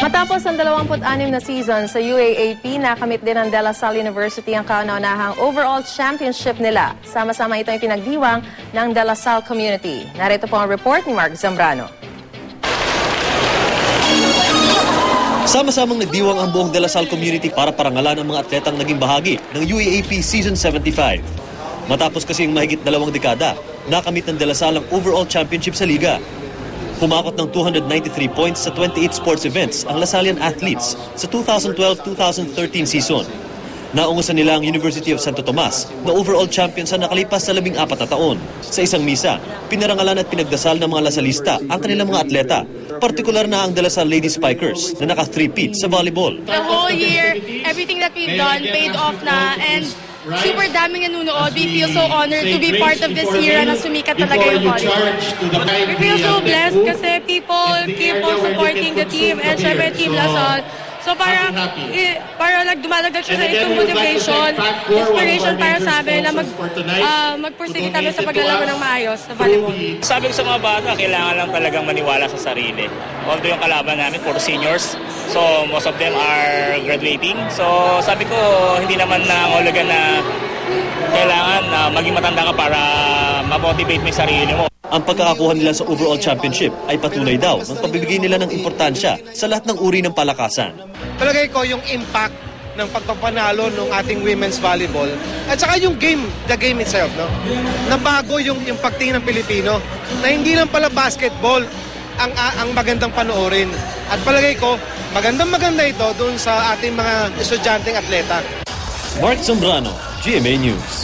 Matapos ang 26 na season sa UAAP, nakamit din ng De La Salle University ang kauna-unahang overall championship nila. Sama-sama ito ay pinagdiwang ng De La Salle community. Narito po ang report ni Mark Zambrano. Sama-samang nagdiwang ang buong De La Salle community para parangalan ang mga atletang naging bahagi ng UAAP Season 75. Matapos kasi ang mahigit 2 dekada, nakamit ng De La Salle ang overall championship sa liga. Humakot ng 293 points sa 28 sports events ang Lasallian athletes sa 2012-2013 season. Naungusan nila ang University of Santo Tomas na overall champion sa nakalipas sa 14 na taon. Sa isang misa, pinarangalan at pinagdasal ng mga Lasalista ang kanilang mga atleta, partikular na ang De La Salle Lady Spikers na naka-3-peat sa volleyball. The whole year, everything that we've done paid off na, and super daming nanunood. We feel so honored to be part of this year na sumikat talaga yung volleyball. We feel so blessed kasi people keep on supporting the team and syempre Team La Salle. So parang dumadagdag siya sa itong motivation, inspiration para sa amin na magpursige kami sa paglalaro ng maayos sa volleyball. Sabi ko sa mga bata, kailangan lang talagang maniwala sa sarili. Although yung kalaban namin, puro seniors, so most of them are graduating. So sabi ko, hindi naman nangahulugan na kailangan na maging matanda ka para ma-motivate mo yung sarili mo. Ang pagkakakuha nila sa overall championship ay patunay daw ng pagbibigay nila ng importansya sa lahat ng uri ng palakasan. Palagay ko yung impact ng pagpapanalo ng ating women's volleyball at saka yung game, the game itself, no? Nabago yung pagtingin ng Pilipino na hindi lang pala basketball ang magandang panoorin. At palagay ko, magandang-maganda ito doon sa ating mga estudyanteng atleta. Mark Zambrano, GMA News.